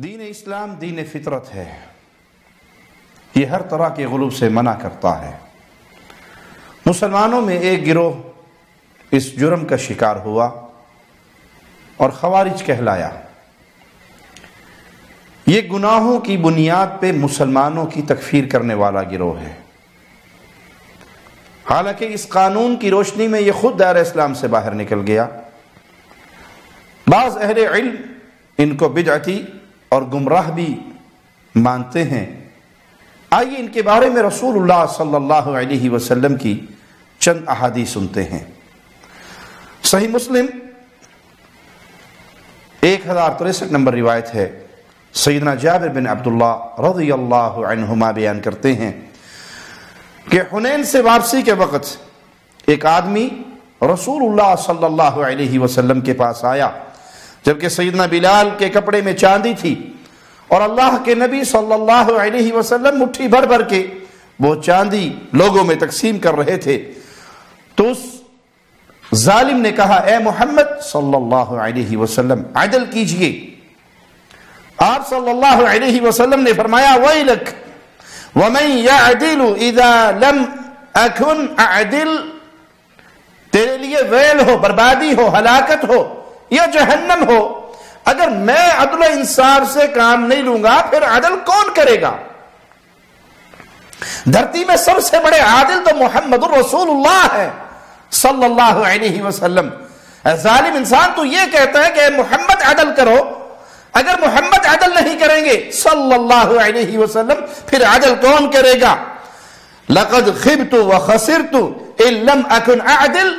دین اسلام دین فطرت ہے، یہ ہر طرح کے غلو سے منع کرتا ہے۔ مسلمانوں میں ایک گروہ اس جرم کا شکار ہوا اور خوارج کہلایا۔ یہ گناہوں کی بنیاد پہ مسلمانوں کی تکفیر کرنے والا گروہ ہے، حالانکہ اس قانون کی روشنی میں یہ خود دائرہ اسلام سے باہر نکل گیا۔ بعض اہل علم ان کو بدعتی اور گمراہ بھی مانتے ہیں۔ آئیے ان کے بارے میں رسول اللہ صلی اللہ علیہ وسلم کی چند احادیث سنتے ہیں۔ صحیح مسلم 1063 نمبر روایت ہے، سیدنا جابر بن عبداللہ رضی اللہ عنہما بیان کرتے ہیں کہ حنین سے واپسی کے وقت ایک آدمی رسول اللہ صلی اللہ علیہ وسلم کے پاس آیا، جبکہ سیدنا بلال کے کپڑے میں چاندی تھی اور اللہ کے نبی صلی اللہ علیہ وسلم مٹھی بھر بھر کے وہ چاندی لوگوں میں تقسیم کر رہے تھے۔ تو اس ظالم نے کہا، اے محمد صلی اللہ علیہ وسلم عدل کیجئے۔ آپ صلی اللہ علیہ وسلم نے فرمایا، ویلک ومن یعدل اذا لم اکن اعدل، تیرے لیے ویل ہو، بربادی ہو، ہلاکت ہو یا جہنم ہو اگر میں عدل و انصاف سے کام نہیں لوں گا، پھر عدل کون کرے گا؟ دھرتی میں سب سے بڑے عادل تو محمد الرسول اللہ ہے صلی اللہ علیہ وسلم۔ ظالم انسان تو یہ کہتا ہے کہ محمد عدل کرو، اگر محمد عدل نہیں کریں گے صلی اللہ علیہ وسلم، پھر عدل کون کرے گا؟ لقد خبت وخسرت ان لم اکن اعدل،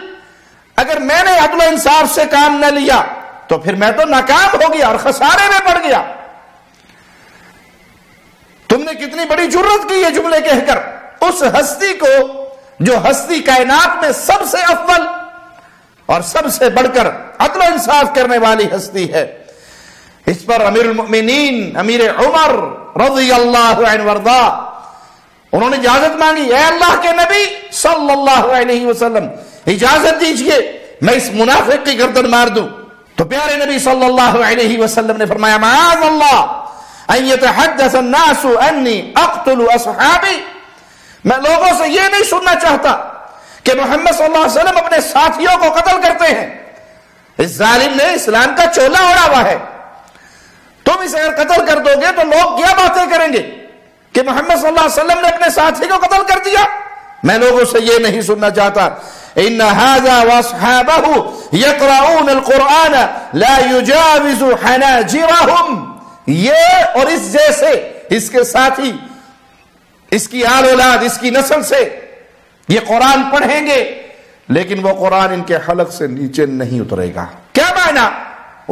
اگر میں نے عدل و انصاف سے کام نہ لیا تو پھر میں تو ناکام ہو گیا اور خسارے میں پڑ گیا۔ تم نے کتنی بڑی جرت کی یہ جملے کہہ کر اس ہستی کو جو ہستی کائنات میں سب سے افضل اور سب سے بڑھ کر عدل و انصاف کرنے والی ہستی ہے۔ اس پر امیر المؤمنین امیر عمر رضی اللہ عنہ وارضا انہوں نے اجازت مانگی، اے اللہ کے نبی صلی اللہ علیہ وسلم اجازت دیجئے میں اس منافق کی گردن مار دوں۔ تو پیارے نبی صلی اللہ علیہ وسلم نے فرمایا، معاذ اللہ ان یتحدث الناس انی اقتل اصحابی، میں لوگوں سے یہ نہیں سننا چاہتا کہ محمد صلی اللہ علیہ وسلم اپنے ساتھیوں کو قتل کرتے ہیں۔ اس ظالم نے اسلام کا چولا اوڑا ہوا ہے، تم اسے اگر قتل کر دو گے تو لوگ کیا باتیں کریں گے کہ محمد صلی اللہ علیہ وسلم نے اپنے ساتھی کو قتل کر دیا؟ میں لوگوں سے یہ نہیں سننا چاہتا۔ ان هذا واصحابه يقرؤون القرآن لا يجاوز حناجرهم، یہ اور اس جیسے اس کے ساتھی، اس کی آل اولاد، اس کی نسل سے یہ قرآن پڑھیں گے لیکن وہ قرآن ان کے حلق سے نیچے نہیں اترے گا۔ کیا معنی؟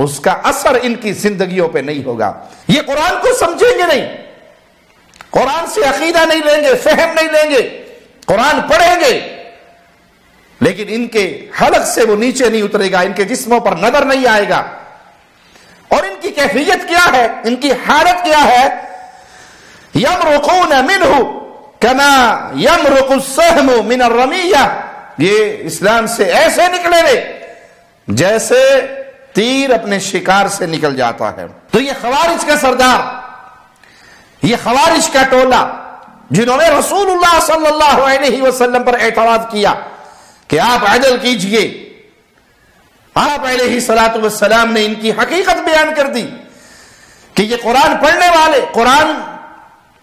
اس کا اثر ان کی زندگیوں پہ نہیں ہوگا، یہ قرآن کو سمجھیں گے نہیں، قرآن سے عقیدہ نہیں لیں گے، فہم نہیں لیں گے، قرآن پڑھیں گے لیکن ان کے حلق سے وہ نیچے نہیں اترے گا، ان کے جسموں پر نظر نہیں آئے گا۔ اور ان کی کیفیت کیا ہے، ان کی حالت کیا ہے؟ یمرقون منہ کما یمرق السہم من الرمیہ، یہ اسلام سے ایسے نکلے رہے جیسے تیر اپنے شکار سے نکل جاتا ہے۔ تو یہ خوارج کا سردار، یہ خوارج کا ٹولہ جنہوں نے رسول اللہ صلی اللہ علیہ وسلم پر اعتراض کیا کہ آپ عدل کیجئے، آپ علیہ الصلوۃ والسلام نے ان کی حقیقت بیان کر دی کہ یہ قرآن پڑھنے والے، قرآن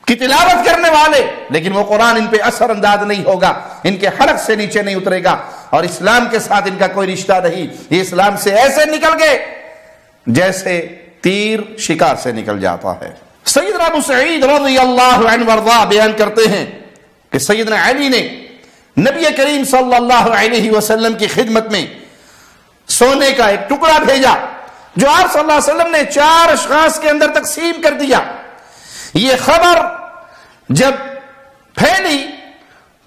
کی تلاوت کرنے والے، لیکن وہ قرآن ان پہ اثر انداز نہیں ہوگا، ان کے حلق سے نیچے نہیں اترے گا اور اسلام کے ساتھ ان کا کوئی رشتہ نہیں، یہ اسلام سے ایسے نکل گئے جیسے تیر شکار سے نکل جاتا ہے۔ سیدنا ابو سعید رضی اللہ عنہ وارضا بیان کرتے ہیں کہ سیدنا علی نے نبی کریم صلی اللہ علیہ وسلم کی خدمت میں سونے کا ایک ٹکڑا بھیجا جو آپ صلی اللہ علیہ وسلم نے 4 اشخاص کے اندر تقسیم کر دیا۔ یہ خبر جب پھیلی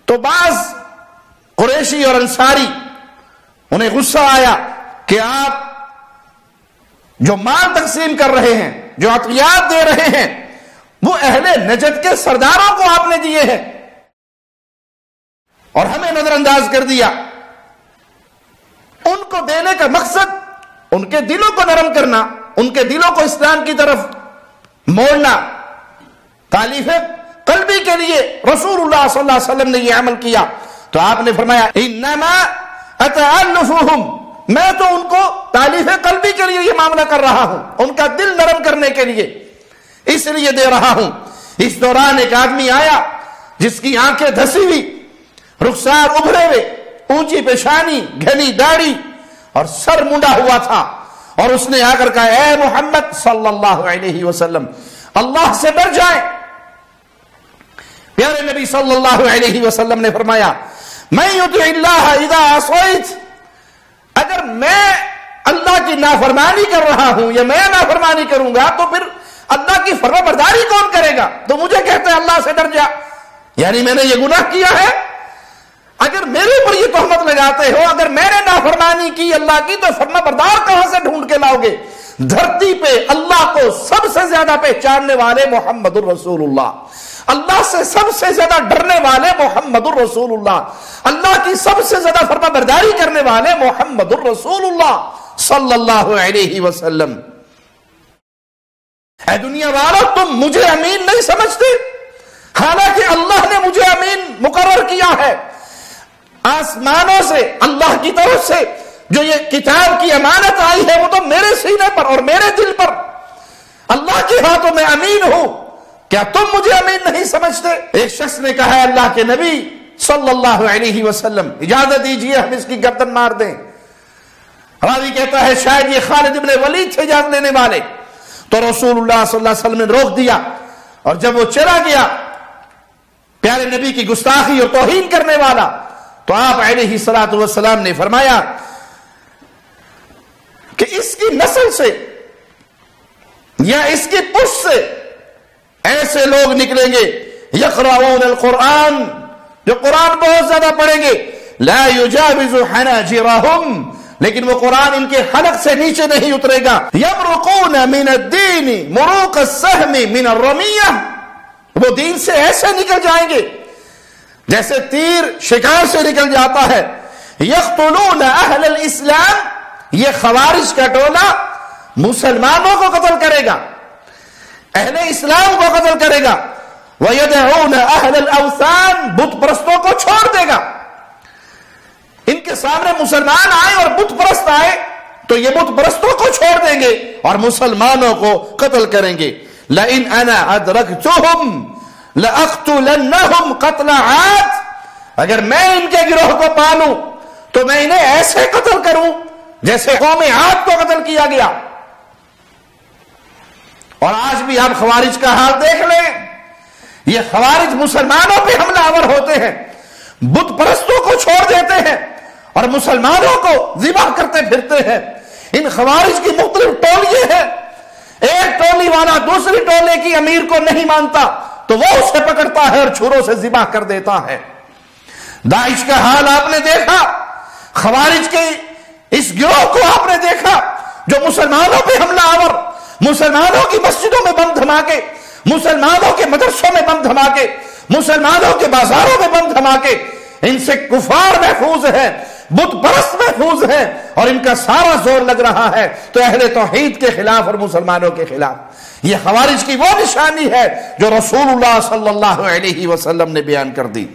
تو بعض قریشی اور انصاری انہیں غصہ آیا کہ آپ جو مال تقسیم کر رہے ہیں، جو عطیات دے رہے ہیں، وہ اہل نجد کے سرداروں کو آپ نے دیے ہیں اور ہمیں نظر انداز کر دیا۔ ان کو دینے کا مقصد ان کے دلوں کو نرم کرنا، ان کے دلوں کو اسلام کی طرف موڑنا تالیف قلبی کے لیے رسول اللہ صلی اللہ علیہ وسلم نے یہ عمل کیا، تو آپ نے فرمایا انما اتعلفهم، میں تو ان کو تالیف قلبی کے لیے یہ معاملہ کر رہا ہوں، ان کا دل نرم کرنے کے لیے اس لیے دے رہا ہوں۔ اس دوران ایک آدمی آیا جس کی آنکھیں دھسی ہوئی، رخسار ابھرے ہوئے، اونچی پیشانی، گھنی داڑھی اور سر منڈا ہوا تھا، اور اس نے آ کر کہا اے محمد صلی اللہ علیہ وسلم اللہ سے ڈر جائیں۔ پیارے نبی صلی اللہ علیہ وسلم نے فرمایا میں یطع اللہ اذا عصیت، اگر میں اللہ کی نافرمانی کر رہا ہوں یا میں نافرمانی کروں گا تو پھر اللہ کی فرما برداری کون کرے گا؟ تو مجھے کہتے ہیں اللہ سے ڈر جا، یعنی میں نے یہ گناہ کیا ہے؟ اگر میرے اوپر یہ تہمت لگاتے ہو، اگر میں نے نافرمانی کی اللہ کی، تو فرما بردار کہاں سے ڈھونڈ کے لاؤ گے؟ دھرتی پہ اللہ کو سب سے زیادہ پہچاننے والے محمد الرسول اللہ، اللہ سے سب سے زیادہ ڈرنے والے محمد الرسول اللہ، اللہ کی سب سے زیادہ فرما برداری کرنے والے محمد الرسول اللہ صلی اللہ علیہ وسلم۔ اے دنیا والو، تم مجھے امین نہیں سمجھتے، حالانکہ اللہ نے مجھے امین مقرر کیا ہے۔ آسمانوں سے اللہ کی طرف سے جو یہ کتاب کی امانت آئی ہے وہ تو میرے سینے پر اور میرے دل پر اللہ کے ہاتھوں میں امین ہوں، کیا تم مجھے امین نہیں سمجھتے؟ ایک شخص نے کہا ہے اللہ کے نبی صلی اللہ علیہ وسلم اجازت دیجئے ہم اس کی گردن مار دیں۔ راوی کہتا ہے شاید یہ خالد ابن ولید تھے اجازت لینے والے، تو رسول اللہ صلی اللہ علیہ وسلم نے روک دیا، اور جب وہ چلا گیا پیارے نبی کی گستاخی اور توہین کرنے والا، تو آپ علیہ الصلوۃ والسلام نے فرمایا کہ اس کی نسل سے یا اس کی پشت سے ایسے لوگ نکلیں گے یقرؤون القرآن، جو قرآن بہت زیادہ پڑھیں گے، لا یجاوز حناجرہم، لیکن وہ قرآن ان کے حلق سے نیچے نہیں اترے گا، یمرقون من الدین مروق السہم من الرمیہ، وہ دین سے ایسے نکل جائیں گے جیسے تیر شکار سے نکل جاتا ہے۔ یقتلون اہل الاسلام، یہ خوارج کا ٹولہ مسلمانوں کو قتل کرے گا، اہل اسلام کو قتل کرے گا۔ وَيَدْعُونَ أَهْلَ الْأَوْثَانِ، بت پرستوں کو چھوڑ دے گا۔ ان کے سامنے مسلمان آئے اور بت پرست آئے تو یہ بت پرستوں کو چھوڑ دیں گے اور مسلمانوں کو قتل کریں گے۔ لَإِنْ أَنَا أَدْرَكْتُهُمْ لَأَقْتُلَنَّهُمْ قَتْلَ عَادٍ، اگر میں ان کے گروہ کو پالوں تو میں انہیں ایسے قتل کروں جیسے قوم عاد کو قتل کیا گیا۔ اور آج بھی آپ خوارج کا حال دیکھ لیں، یہ خوارج مسلمانوں پہ حملہ آور ہوتے ہیں، بت پرستوں کو چھوڑ دیتے ہیں اور مسلمانوں کو ذبح کرتے پھرتے ہیں۔ ان خوارج کی مختلف ٹولیاں ہیں، ایک ٹولی والا دوسری ٹولے کی امیر کو نہیں مانتا تو وہ اسے پکڑتا ہے اور چھروں سے ذبح کر دیتا ہے۔ داعش کا حال آپ نے دیکھا، خوارج کے اس گروہ کو آپ نے دیکھا جو مسلمانوں پہ حملہ آور، مسلمانوں کی مسجدوں میں بم دھماکے، مسلمانوں کے مدرسوں میں بم دھماکے، مسلمانوں کے بازاروں میں بم دھماکے۔ ان سے کفار محفوظ ہیں، بت پرست محفوظ ہیں، اور ان کا سارا زور لگ رہا ہے تو اہل توحید کے خلاف اور مسلمانوں کے خلاف۔ یہ خوارج کی وہ نشانی ہے جو رسول اللہ صلی اللہ علیہ وسلم نے بیان کر دی۔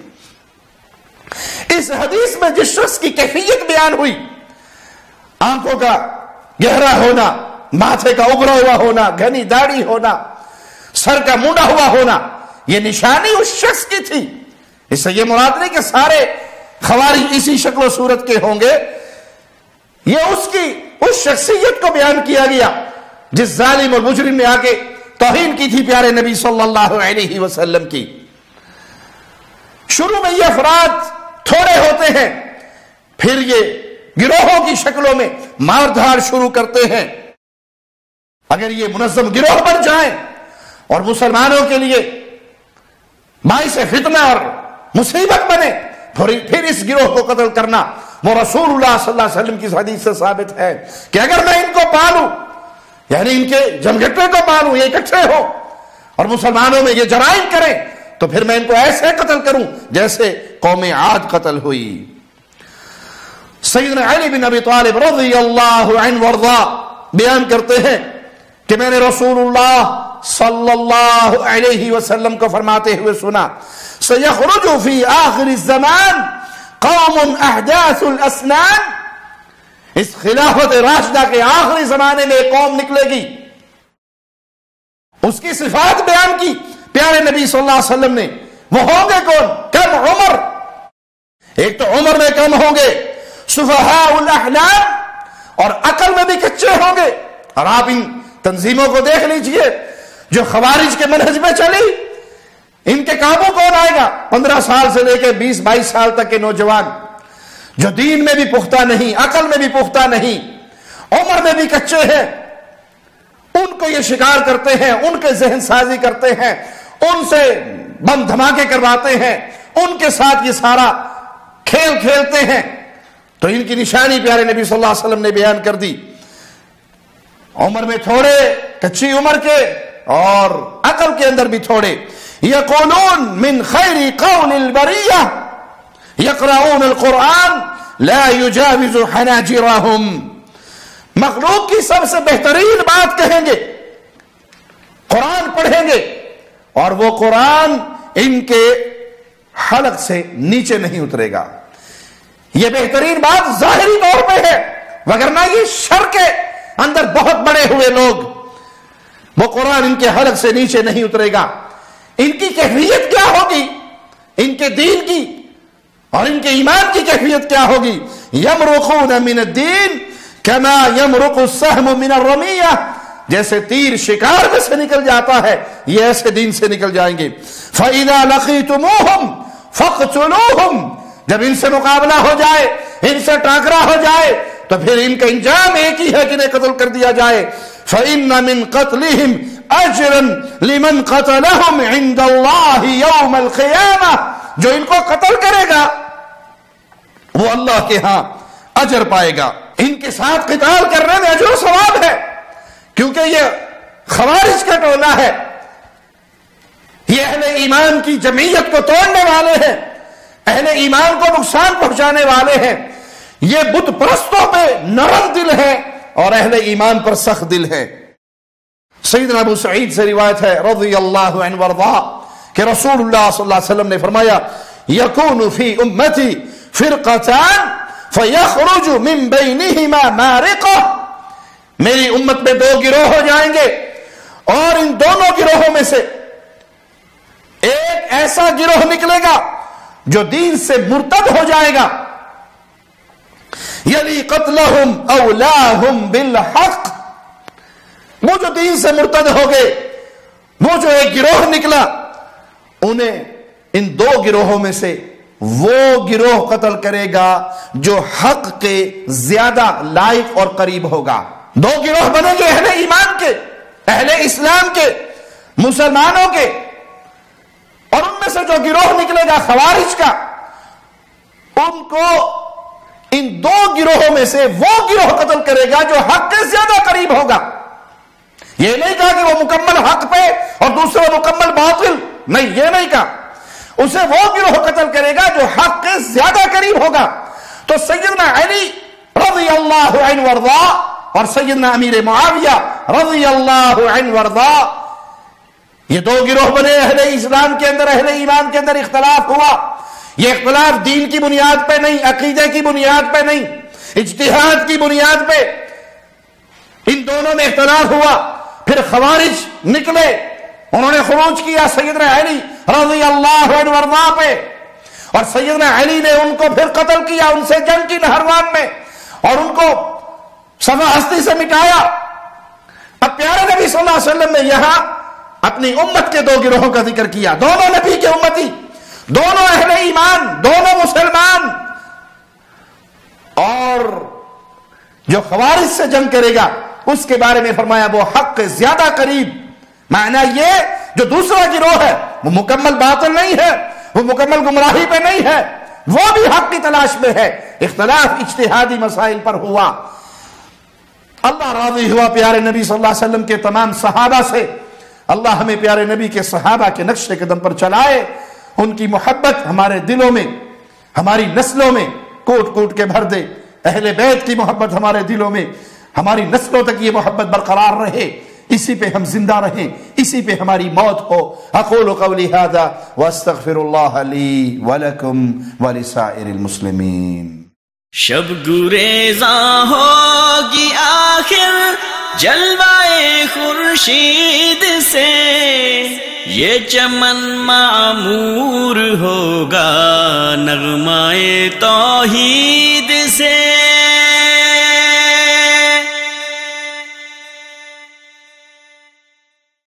اس حدیث میں جس شخص کی کیفیت بیان ہوئی، آنکھوں کا گہرا ہونا، ماتھے کا ابھرا ہوا ہونا، گھنی داڑھی ہونا، سر کا مونڈا ہوا ہونا، یہ نشانی اس شخص کی تھی۔ اس سے یہ مراد نہیں کہ سارے خوارج اسی شکل و صورت کے ہوں گے، یہ اس شخصیت کو بیان کیا گیا جس ظالم اور مجرم نے آ کے توہین کی تھی پیارے نبی صلی اللہ علیہ وسلم کی۔ شروع میں یہ افراد تھوڑے ہوتے ہیں، پھر یہ گروہوں کی شکلوں میں مار دھاڑ شروع کرتے ہیں۔ اگر یہ منظم گروہ بن جائیں اور مسلمانوں کے لیے باعث فتنہ اور مصیبت بنے، پھر اس گروہ کو قتل کرنا وہ رسول اللہ صلی اللہ علیہ وسلم کی حدیث سے ثابت ہے کہ اگر میں ان کو پالوں، یعنی ان کے جمگٹے کو پالوں، یہ اکٹھے ہو اور مسلمانوں میں یہ جرائم کریں، تو پھر میں ان کو ایسے قتل کروں جیسے قوم عاد قتل ہوئی۔ سیدنا علی بن ابی طالب رضی اللہ عنہ وارضا بیان کرتے ہیں کہ میں نے رسول اللہ صلی اللہ علیہ وسلم کو فرماتے ہوئے سنا، سَيَخْرُجُ فِي آخِرِ الزَّمَانِ قَوْمٌ أَحْدَاثُ الْأَسْنَانِ، اس خلافت راشدہ کے آخری زمانے میں ایک قوم نکلے گی. اس کی صفات بیان کی پیارے نبی صلی اللہ علیہ وسلم نے. وہ ہوں گے کون؟ کم عمر، ایک تو عمر میں کم ہوں گے، سفہاء الاحلام، اور عقل میں بھی کچے ہوں گے. اور آپ ان تنظیموں کو دیکھ لیجئے جو خوارج کے منہج میں چلی، ان کے قابو کون آئے گا؟ 15 سال سے لے کے 20-22 سال تک کے نوجوان جو دین میں بھی پختہ نہیں، عقل میں بھی پختہ نہیں، عمر میں بھی کچے ہیں. ان کو یہ شکار کرتے ہیں، ان کے ذہن سازی کرتے ہیں، ان سے بم دھماکے کرواتے ہیں، ان کے ساتھ یہ سارا کھیل کھیلتے ہیں. تو ان کی نشانی پیارے نبی صلی اللہ علیہ وسلم نے بیان کر دی. عمر میں تھوڑے، کچی عمر کے، اور عقل کے اندر بھی تھوڑے. یقولون من خیر قول البریہ یقرؤون القرآن لا یجاوز حناجرہم، مخلوق کی سب سے بہترین بات کہیں گے، قرآن پڑھیں گے، اور وہ قرآن ان کے حلق سے نیچے نہیں اترے گا. یہ بہترین بات ظاہری طور پہ ہے، وگرنہ یہ شر کے اندر بہت بڑے ہوئے لوگ، وہ قرآن ان کے حلق سے نیچے نہیں اترے گا. ان کی کیفیت کیا ہوگی؟ ان کے دین کی اور ان کے ایمان کی کیفیت کیا ہوگی؟ یمرقون من الدین کما یمرق السهم من الرمیہ، جیسے تیر شکار میں سے نکل جاتا ہے، یہ ایسے دین سے نکل جائیں گے. فَإِذَا لَقِيتُمُوهُمْ فَاقْتُلُوهُمْ، جب ان سے مقابلہ ہو جائے، ان سے ٹاکرا ہو جائے، تو پھر ان کا انجام ایک ہی ہے کہ انہیں قتل کر دیا جائے. فَإِنَّ مِن قَتْلِهِمْ أَجْرًا لِمَنْ قَتَلَهُمْ عِنْدَ اللَّهِ يَوْمَ الْقِيَامَةِ، جو ان کو قتل کرے گا وہ اللہ کے ہاں اجر پائے گا. ان کے ساتھ قتال کرنے میں اجر و ثواب ہے، کیونکہ یہ خوارج کا ٹولہ ہے، یہ اہل ایمان کی جمعیت کو توڑنے والے ہیں، اہل ایمان کو نقصان پہنچانے والے ہیں. یہ بت پرستوں پہ نرم دل ہے اور اہل ایمان پر سخت دل ہے. سیدنا ابو سعید سے روایت ہے رضی اللہ عنہ وارضاہ کہ رسول اللہ صلی اللہ علیہ وسلم نے فرمایا، یکون فی امتی فرقتان فیخرج من بینہما مارقہ، میری امت میں 2 گروہ ہو جائیں گے، اور ان دونوں گروہوں میں سے ایک ایسا گروہ نکلے گا جو دین سے مرتد ہو جائے گا. یلی قتلہم اولاہم بالحق، وہ جو دین سے مرتد ہو گئے، وہ جو ایک گروہ نکلا، انہیں ان 2 گروہوں میں سے وہ گروہ قتل کرے گا جو حق کے زیادہ لائق اور قریب ہوگا. 2 گروہ بنیں گے اہل ایمان کے، اہل اسلام کے، مسلمانوں کے، اور ان میں سے جو گروہ نکلے گا خوارج کا، ان کو ان 2 گروہوں میں سے وہ گروہ قتل کرے گا جو حق کے زیادہ قریب ہوگا. یہ نہیں کہا کہ وہ مکمل حق پہ اور دوسرا مکمل باطل، نہیں، یہ نہیں کہا. اسے وہ گروہ قتل کرے گا جو حق کے زیادہ قریب ہوگا. تو سیدنا علی رضی اللہ عنہ وارضاہ اور سیدنا امیر معاویہ رضی اللہ عنہ وارضاہ، یہ 2 گروہ بنے اہل اسلام کے اندر، اہل ایمان کے اندر اختلاف ہوا. یہ اختلاف دین کی بنیاد پہ نہیں، عقیدے کی بنیاد پہ نہیں، اجتہاد کی بنیاد پہ ان دونوں میں اختلاف ہوا. پھر خوارج نکلے، انہوں نے خروج کیا سیدنا علی رضی اللہ عنہ وارضاہ پہ، اور سیدنا علی نے ان کو پھر قتل کیا، ان سے جنگ کی نہروان میں، اور ان کو سما ہستی سے مٹایا. اب پیارے نبی صلی اللہ علیہ وسلم نے یہاں اپنی امت کے 2 گروہوں کا ذکر کیا، دونوں نبی کے امتی، دونوں اہل ایمان، دونوں مسلمان. اور جو خوارج سے جنگ کرے گا اس کے بارے میں فرمایا وہ حق کے زیادہ قریب. معنی یہ جو دوسرا گروہ ہے وہ مکمل باطل نہیں ہے، وہ مکمل گمراہی پہ نہیں ہے، وہ بھی حق کی تلاش میں ہے. اختلاف اجتہادی مسائل پر ہوا. اللہ راضی ہوا پیارے نبی صلی اللہ علیہ وسلم کے تمام صحابہ سے. اللہ ہمیں پیارے نبی کے صحابہ کے نقش قدم پر چلائے. ان کی محبت ہمارے دلوں میں، ہماری نسلوں میں کوٹ کوٹ کے بھر دے. اہل بیت کی محبت ہمارے دلوں میں، ہماری نسلوں تک یہ محبت برقرار رہے. اسی پہ ہم زندہ رہیں، اسی پہ ہماری موت ہو۔ اقول قولی ھذا واستغفر اللہ لی ولکم ولسائر المسلمین۔ شب گریزاں ہوگی آخر جلوائے خورشید سے، یہ چمن معمور ہوگا نغمائے توحید سے۔